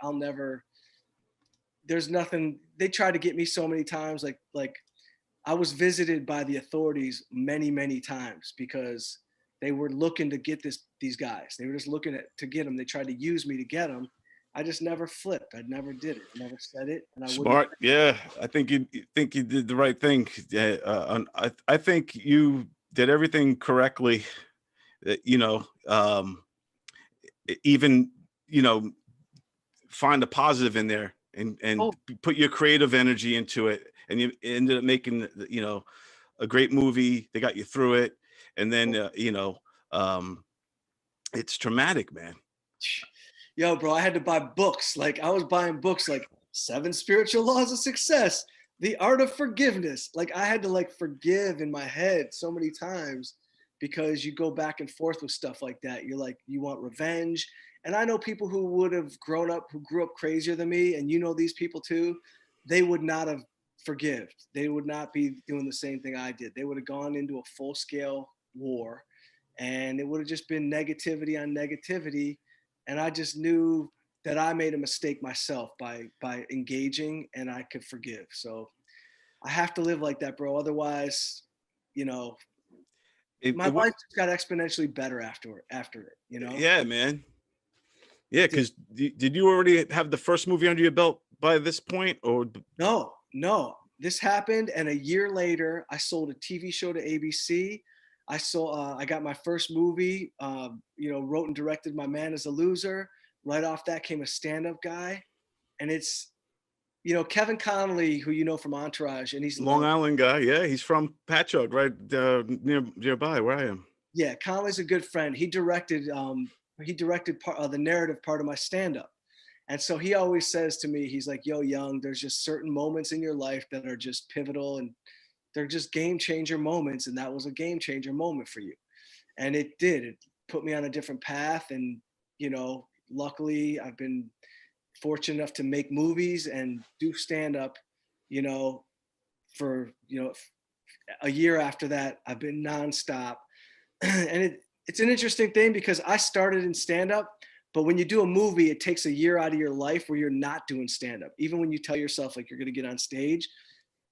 there's nothing, they tried to get me so many times. Like I was visited by the authorities many, many times because they were looking to get these guys. They were just looking to get them. They tried to use me to get them. I just never flipped. I never did it. I never said it. And I Smart. Yeah. I think you did the right thing. Yeah. I think you did everything correctly. Even, find a positive in there and put your creative energy into it. And you ended up making, a great movie. They got you through it. And then, it's traumatic, man. Yo, bro, I had to buy books. Like I was buying books like 7 Spiritual Laws of Success, The Art of Forgiveness. Like I had to like forgive in my head so many times because you go back and forth with stuff like that. You're like, you want revenge. And I know people who would have grew up crazier than me. And these people too, they would not have forgive. They would not be doing the same thing I did. They would have gone into a full scale war and it would have just been negativity on negativity. And I just knew that I made a mistake myself by engaging and I could forgive. So I have to live like that, bro. Otherwise, my life just got exponentially better after it, Yeah, man. Yeah, because did you already have the first movie under your belt by this point, or no? This happened, and a year later, I sold a TV show to ABC. I got my first movie. Wrote and directed My Man Is a Loser. Right off that came A Stand-Up Guy, and it's Kevin Connolly, who you know from Entourage, and he's Long Island guy. Yeah, he's from Patchogue, right nearby where I am. Yeah, Connolly's a good friend. He directed the narrative part of my stand-up. And so he always says to me, he's like, yo, Young, there's just certain moments in your life that are just pivotal and they're just game changer moments. And that was a game changer moment for you. And it did. It put me on a different path. And, luckily I've been fortunate enough to make movies and do stand-up, for, a year after that. I've been nonstop. And it's an interesting thing because I started in stand-up, but when you do a movie, it takes a year out of your life where you're not doing stand-up. Even when you tell yourself like you're going to get on stage,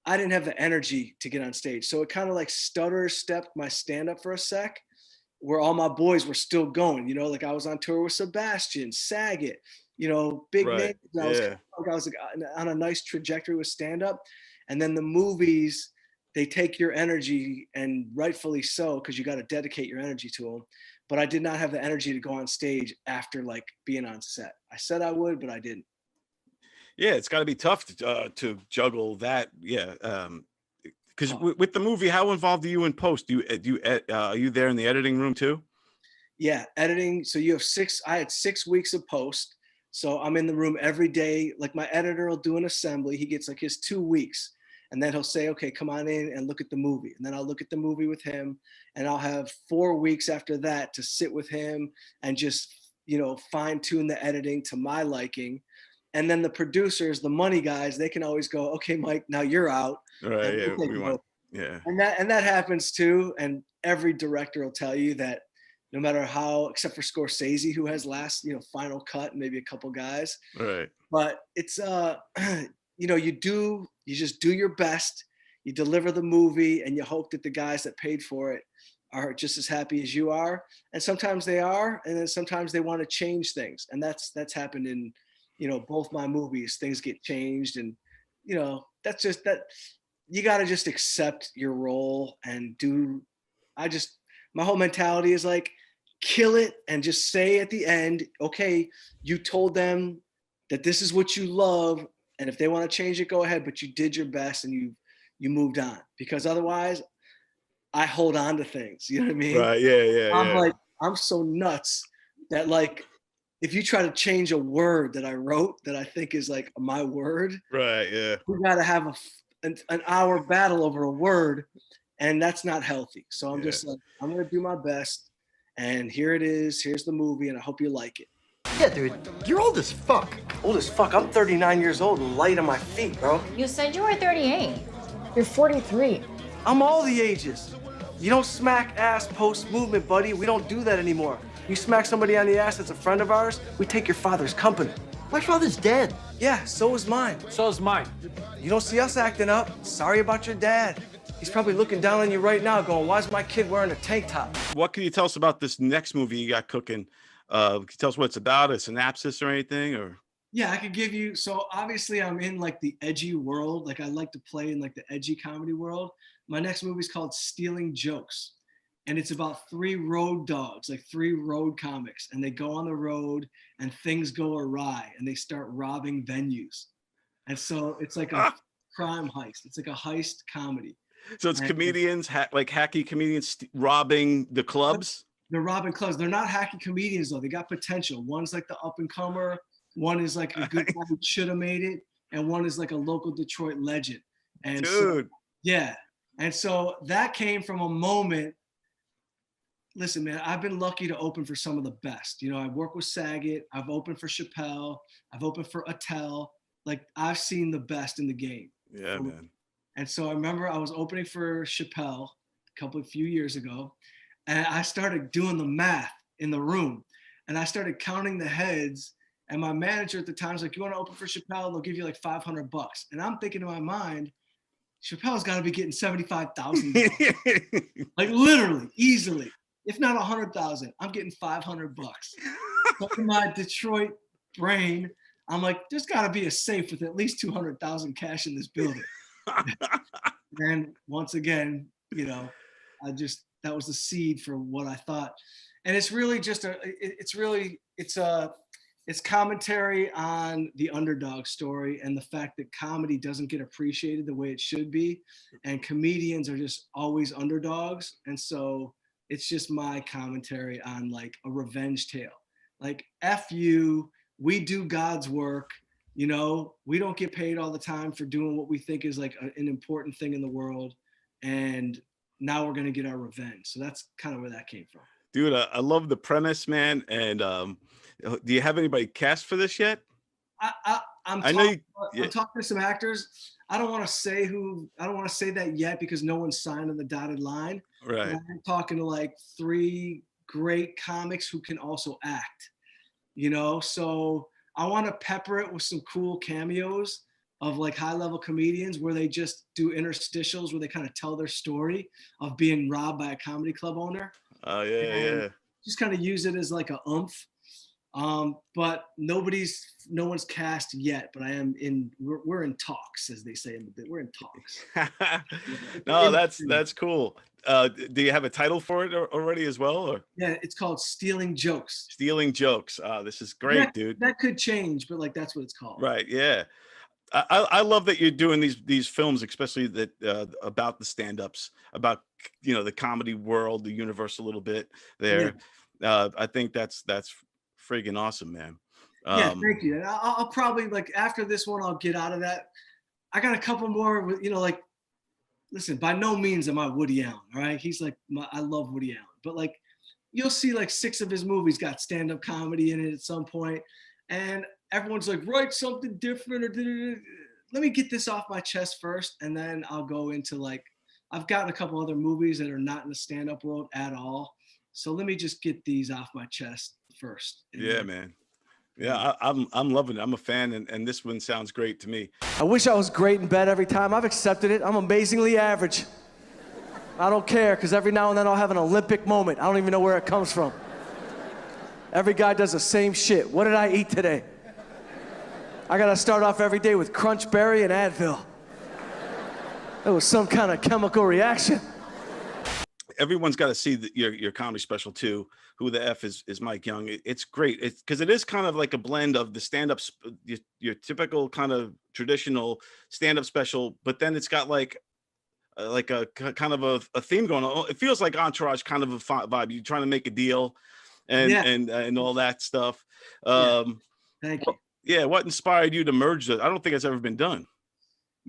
I didn't have the energy to get on stage. So it kind of like stutter stepped my stand-up for a sec, where all my boys were still going, you know, like I was on tour with Sebastian, Saget, you know, big names. I was like on a nice trajectory with stand-up. And then the movies, they take your energy, and rightfully so, because you got to dedicate your energy to them. But I did not have the energy to go on stage after like being on set. I said I would, but I didn't. Yeah, it's got to be tough to juggle that. Yeah, because with the movie, how involved are you in post? Are you there in the editing room too? Yeah, editing. So you have I had 6 weeks of post. So I'm in the room every day. Like my editor will do an assembly. He gets like his 2 weeks. And then he'll say, okay, come on in and look at the movie. And then I'll look at the movie with him. And I'll have 4 weeks after that to sit with him and just, you know, fine tune the editing to my liking. And then the producers, the money guys, they can always go, okay, Mike, now you're out. Right. And Yeah. Yeah. And that happens too. And every director will tell you that no matter how, except for Scorsese, who has last, you know, final cut, and maybe a couple guys. Right. But it's you know, you just do your best, you deliver the movie, and you hope that the guys that paid for it are just as happy as you are. And sometimes they are, and then sometimes they want to change things. And that's happened in, you know, both my movies. Things get changed, and, you know, that's just that. You got to just accept your role and do. My whole mentality is like, kill it and just say at the end, okay, you told them that this is what you love, and if they want to change it, go ahead, but you did your best and you moved on. Because otherwise I hold on to things, you know what I mean? Right. Yeah. I'm so nuts that like, if you try to change a word that I wrote that I think is like my word, right. Yeah. we got to have an hour battle over a word, and that's not healthy. So I'm just like, I'm going to do my best, and here it is. Here's the movie, and I hope you like it. Yeah, dude, you're old as fuck. Old as fuck? I'm 39 years old and light on my feet, bro. You said you were 38. You're 43. I'm all the ages. You don't smack ass post-movement, buddy. We don't do that anymore. You smack somebody on the ass that's a friend of ours, we take your father's company. My father's dead. Yeah, so is mine. So is mine. You don't see us acting up. Sorry about your dad. He's probably looking down on you right now going, why's my kid wearing a tank top? What can you tell us about this next movie you got cooking? Can you tell us what it's about, a synopsis or anything? Or yeah, I could give you. So obviously I'm in like the edgy world. Like I like to play in like the edgy comedy world. My next movie is called Stealing Jokes. And it's about 3 road dogs, like 3 road comics. And they go on the road and things go awry and they start robbing venues. And so it's like a crime heist. It's like a heist comedy. So it's comedians, like hacky comedians robbing the clubs? They're robbing clubs. They're not hacky comedians, though. They got potential. One's like the up-and-comer. One is like a good guy who should have made it. And one is like a local Detroit legend. And dude. So, yeah. And so that came from a moment. Listen, man, I've been lucky to open for some of the best. You know, I've worked with Saget. I've opened for Chappelle. I've opened for Attell. Like, I've seen the best in the game. Yeah, man. And so I remember I was opening for Chappelle a few years ago, and I started doing the math in the room, and I started counting the heads. And my manager at the time was like, "You want to open for Chappelle? They'll give you like $500." And I'm thinking in my mind, Chappelle's got to be getting $75,000, like literally, easily, if not 100,000. I'm getting $500. So in my Detroit brain, I'm like, there's got to be a safe with at least 200,000 cash in this building. And once again, you know, that was the seed for what I thought. And it's really just it's commentary on the underdog story and the fact that comedy doesn't get appreciated the way it should be. And comedians are just always underdogs. And so it's just my commentary on like a revenge tale. Like, F you, we do God's work. You know, we don't get paid all the time for doing what we think is like an important thing in the world. And now we're going to get our revenge. So that's kind of where that came from. Dude, I love the premise, man. And do you have anybody cast for this yet? I'm talking to some actors. I don't want to say that yet because no one's signed on the dotted line. Right. I'm talking to like 3 great comics who can also act, you know? So I want to pepper it with some cool cameos of like high level comedians where they just do interstitials where they kind of tell their story of being robbed by a comedy club owner. Oh yeah, yeah. Just kind of use it as like a oomph. But no one's cast yet, but we're in talks, as they say in the bit. We're in talks. No, that's cool. Do you have a title for it already as well? Or? Yeah, it's called Stealing Jokes. Stealing Jokes. This is great, dude. That could change, but like that's what it's called. Right. Yeah. I love that you're doing these films, especially that about the stand-ups, about the comedy world, the universe a little bit there. Yeah. I think that's friggin' awesome, man. Yeah, thank you. And I'll probably like after this one, I'll get out of that. I got a couple more with like. Listen, by no means am I Woody Allen. All right, he's like I love Woody Allen, but like you'll see like 6 of his movies got stand-up comedy in it at some point, and everyone's like, write something different or let me get this off my chest first, and then I'll go into like I've gotten a couple other movies that are not in the stand-up world at all. So let me just get these off my chest first. Yeah, man. Yeah, I'm loving it. I'm a fan, and this one sounds great to me. I wish I was great in bed every time. I've accepted it. I'm amazingly average. I don't care, because every now and then I'll have an Olympic moment. I don't even know where it comes from. Every guy does the same shit. What did I eat today? I gotta start off every day with Crunch Berry and Advil. That was some kind of chemical reaction. Everyone's got to see your comedy special too. Who the F is Mike Young? It's great. It's because it is kind of like a blend of the stand-ups, your typical kind of traditional stand-up special, but then it's got like a kind of a theme going on. It feels like Entourage kind of a vibe. You're trying to make a deal, and all that stuff. Thank you. Yeah, what inspired you to merge that? I don't think it's ever been done.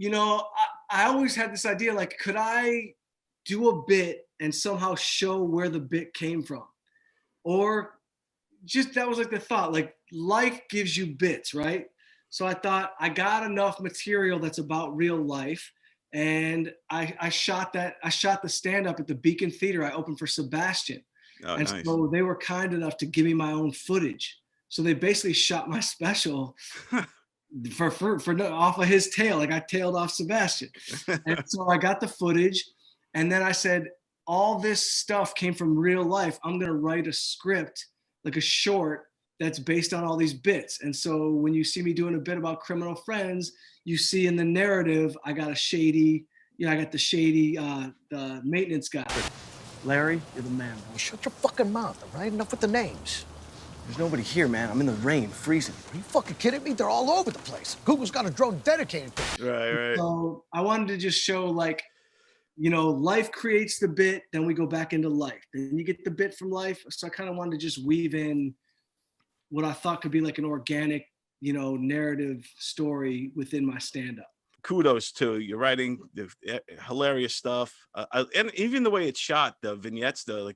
I always had this idea, like, could I do a bit and somehow show where the bit came from? Or just, that was like the thought, like life gives you bits, right? So I thought I got enough material that's about real life. And I shot the stand-up at the Beacon Theater. I opened for Sebastian. Oh, and nice. So they were kind enough to give me my own footage. So they basically shot my special for off of his tail. Like I tailed off Sebastian. And so I got the footage. And then I said, all this stuff came from real life. I'm going to write a script, like a short that's based on all these bits. And so when you see me doing a bit about criminal friends, you see in the narrative, I got the shady, the maintenance guy. Larry, you're the man. Bro. Shut your fucking mouth, all right? Enough with the names. There's nobody here, man. I'm in the rain, freezing. Are you fucking kidding me? They're all over the place. Google's got a drone dedicated to it. Right. So I wanted to just show, like, life creates the bit, then we go back into life. Then you get the bit from life. So I kind of wanted to just weave in what I thought could be like an organic, narrative story within my stand-up. Kudos to your writing, the hilarious stuff, and even the way it's shot, the vignettes, the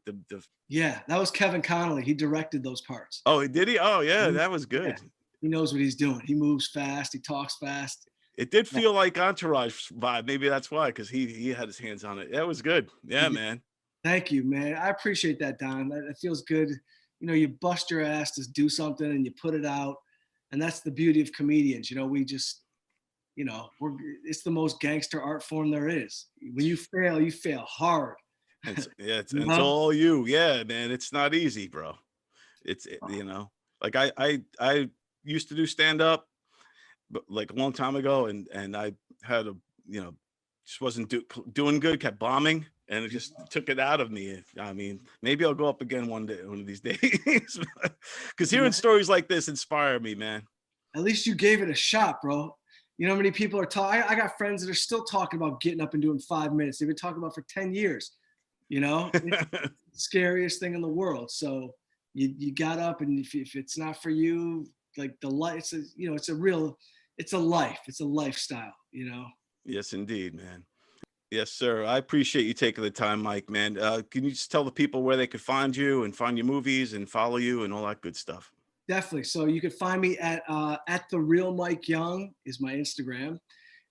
Yeah, that was Kevin Connolly. He directed those parts. Oh, did he? Oh, yeah, that was good. Yeah. He knows what he's doing. He moves fast. He talks fast. It did feel like Entourage vibe. Maybe that's why, because he had his hands on it. That was good. Yeah, man. Thank you, man. I appreciate that, Don. It feels good. You bust your ass to do something and you put it out. And that's the beauty of comedians. We just, it's the most gangster art form there is. When you fail hard. It's all you. Yeah, man. It's not easy, bro. Like I used to do stand up, but like a long time ago, and I had just wasn't doing good, kept bombing, and it just took it out of me. I mean, maybe I'll go up again one of these days, because hearing stories like this inspire me, man. At least you gave it a shot, bro. You know how many people are talking? I got friends that are still talking about getting up and doing 5 minutes. They've been talking about for 10 years. It's the scariest thing in the world. So you got up, and if it's not for you, like the life, it's a life. It's a lifestyle, Yes, indeed, man. Yes, sir. I appreciate you taking the time, Mike, man. Can you just tell the people where they could find you and find your movies and follow you and all that good stuff? Definitely. So you could find me at The Real Mike Young is my Instagram.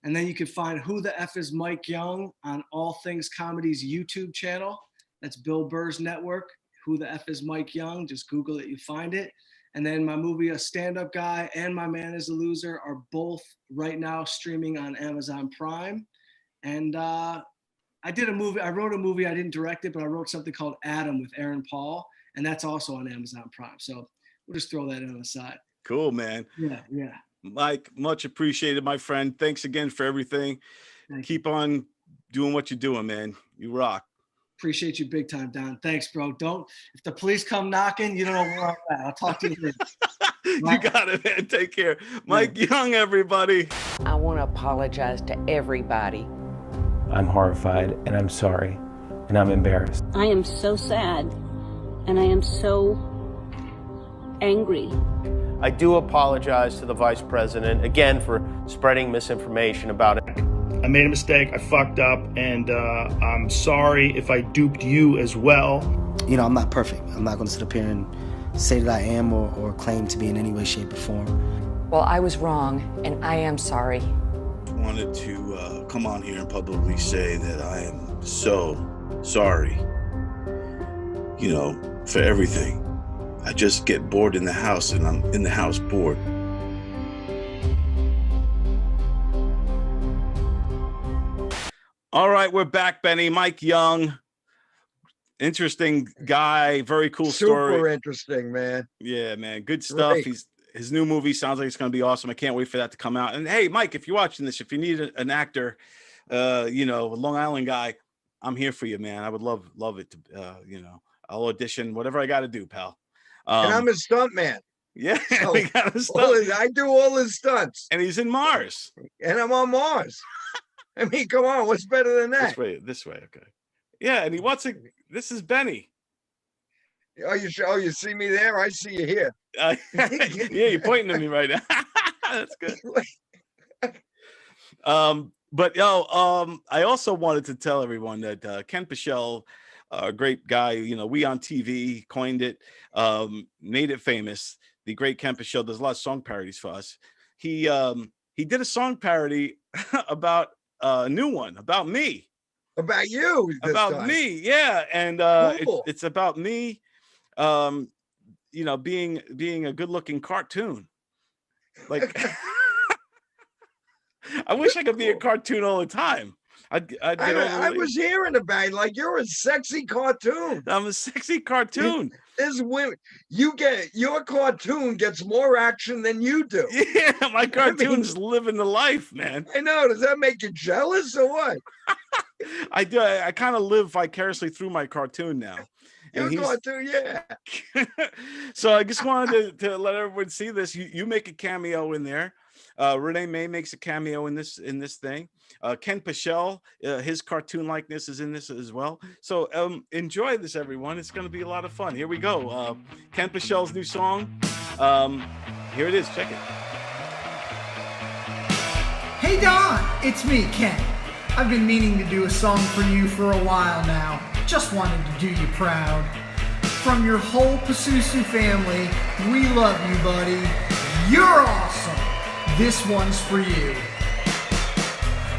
And then you can find Who the F is Mike Young on All Things Comedy's YouTube channel. That's Bill Burr's network. Who the F is Mike Young? Just Google it, you find it. And then my movie, A Stand-Up Guy and My Man is a Loser, are both right now streaming on Amazon Prime. And I wrote a movie, I didn't direct it, but I wrote something called Adam with Aaron Paul, and that's also on Amazon Prime. So we'll just throw that on the side. Cool, man. Yeah. Mike, much appreciated, my friend. Thanks again for everything. Keep on doing what you're doing, man. You rock. Appreciate you big time, Don. Thanks, bro. If the police come knocking, you don't know where I'm at. I'll talk to you later. You got it, man. Take care. Mike Young, everybody. I want to apologize to everybody. I'm horrified, and I'm sorry, and I'm embarrassed. I am so sad, and I am so angry. I do apologize to the Vice President, again, for spreading misinformation about it. I made a mistake, I fucked up, and I'm sorry if I duped you as well. You know, I'm not perfect. I'm not going to sit up here and say that I am or claim to be in any way, shape, or form. Well, I was wrong, and I am sorry. Wanted to come on here and publicly say that I am so sorry, you know, for everything. I just get bored in the house, and I'm in the house bored. All right, we're back, Benny. Mike Young, interesting guy, very cool story. Super interesting, man. Yeah, man, good stuff. Great. His new movie sounds like it's going to be awesome. I can't wait for that to come out. And hey, Mike, if you're watching this, if you need an actor, you know, a Long Island guy, I'm here for you, man. I would love it to, you know, I'll audition, whatever I got to do, pal. And I'm his stunt man. Yeah, So, we got a stunt. I do all his stunts. And he's in Mars. And I'm on Mars. I mean, come on, what's better than that? This way, okay. Yeah, and he wants to. This is Benny. Oh, you see me there? I see you here. Yeah, you're pointing to me right now. That's good. But I also wanted to tell everyone that Ken Pichelle, a great guy, you know, we on TV coined it, made it famous. The great Ken Pichelle does a lot of song parodies for us. He did a song parody about a new one about me. About you. About me, yeah. And Cool. it's about me, you know, being a good-looking cartoon. Like I wish I could be a cartoon all the time. I was hearing about it, like you're a sexy cartoon. I'm a sexy cartoon. There's women. Your cartoon gets more action than you do. Yeah, my cartoon's living the life, man. I know. Does that make you jealous or what? I do. I kind of live vicariously through my cartoon now. Your cartoon, yeah. So I just wanted to let everyone see this. You make a cameo in there. Renee May makes a cameo in this thing. Ken Pichelle, his cartoon likeness is in this as well. So enjoy this, everyone. It's going to be a lot of fun. Here we go. Ken Pichelle's new song. Here it is. Check it. Hey Don, it's me, Ken. I've been meaning to do a song for you for a while now. Just wanted to do you proud. From your whole Pasusu family, we love you, buddy. You're awesome. This one's for you.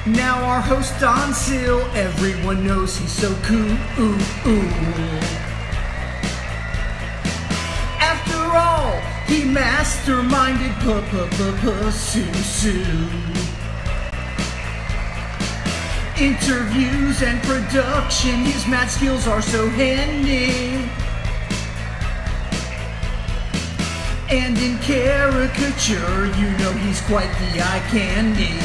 Now our host Don Sill, everyone knows he's so cool. After all, he masterminded Pasusu. Interviews and production, his mad skills are so handy. And in caricature, you know he's quite the eye candy.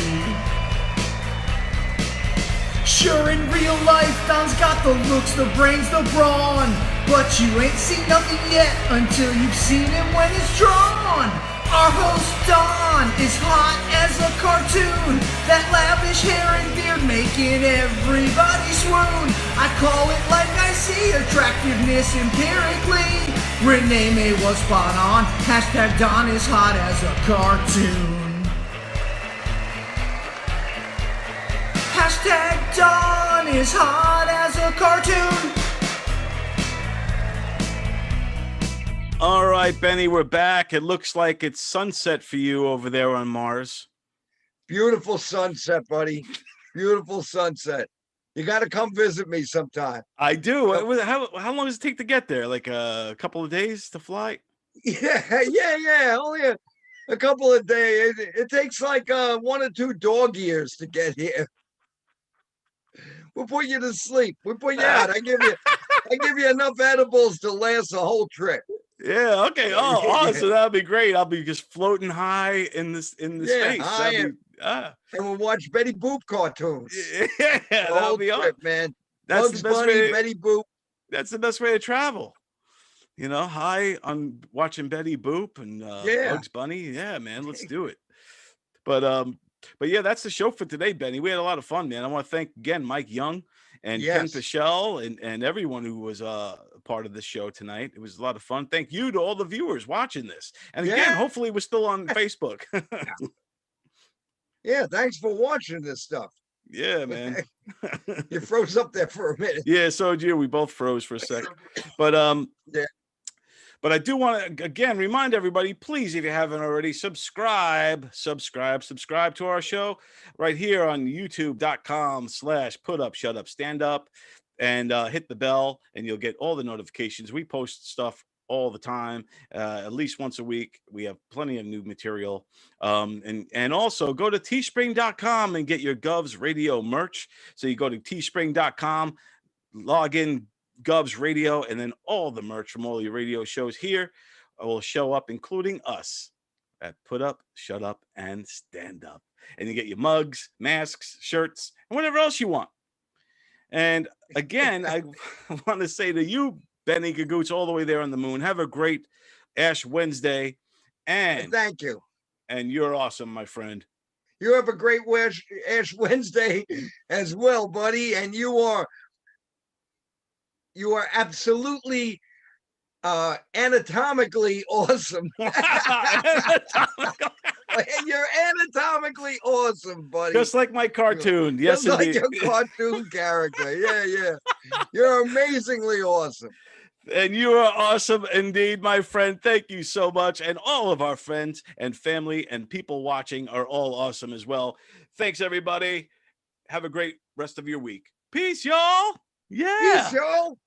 Sure, in real life, Don's got the looks, the brains, the brawn. But you ain't seen nothing yet until you've seen him when it's drawn. Our host Don is hot as a cartoon. That lavish hair and beard making everybody swoon. I call it like I see, attractiveness empirically. Renee May was spot on. Hashtag Don is hot as a cartoon. Hashtag Don is hot as a cartoon. All right, Benny, we're back. It looks like it's sunset for you over there on Mars. Beautiful sunset, buddy. Beautiful sunset. You got to come visit me sometime. I do. How long does it take to get there? Like a couple of days to fly? Yeah. Only a couple of days. It takes like 1 or 2 dog years to get here. We'll put you to sleep. We put you out. I give you enough edibles to last a whole trip. Yeah. Okay. Oh, awesome. That'd be great. I'll be just floating high in the space. And we'll watch Betty Boop cartoons. Yeah, that'll be trip, man. That's Bugs the best Bunny, way. Betty Boop. That's the best way to travel. High on watching Betty Boop and Bugs Bunny. Yeah, man, let's do it. But yeah, that's the show for today, Benny. We had a lot of fun, man. I want to thank again Mike Young and Ken Pichelle and everyone who was part of the show tonight. It was a lot of fun. Thank you to all the viewers watching this. And again, hopefully we're still on Facebook. Yeah, thanks for watching this stuff. Yeah, man. You froze up there for a minute. Yeah, so did you. We both froze for a second. But yeah. But I do want to again remind everybody, please, if you haven't already, subscribe to our show right here on youtube.com/putupshutupstandup and hit the bell and you'll get all the notifications. We post stuff all the time, at least once a week. We have plenty of new material. And also go to teespring.com and get your Govs Radio merch. So you go to teespring.com, log in Govs Radio, and then all the merch from all your radio shows here will show up, including us at Put Up, Shut Up, and Stand Up. And you get your mugs, masks, shirts, and whatever else you want. And again, I want to say to you, Benny Gagoots, all the way there on the moon, have a great Ash Wednesday. And thank you. And you're awesome, my friend. You have a great Ash Wednesday as well, buddy. And you are absolutely anatomically awesome. You're anatomically awesome, buddy. Just like my cartoon. Yes, just indeed. like your cartoon character. Yeah. You're amazingly awesome. And you are awesome indeed, my friend. Thank you so much. And all of our friends and family and people watching are all awesome as well. Thanks, everybody. Have a great rest of your week. Peace, y'all. Yeah. Peace, y'all.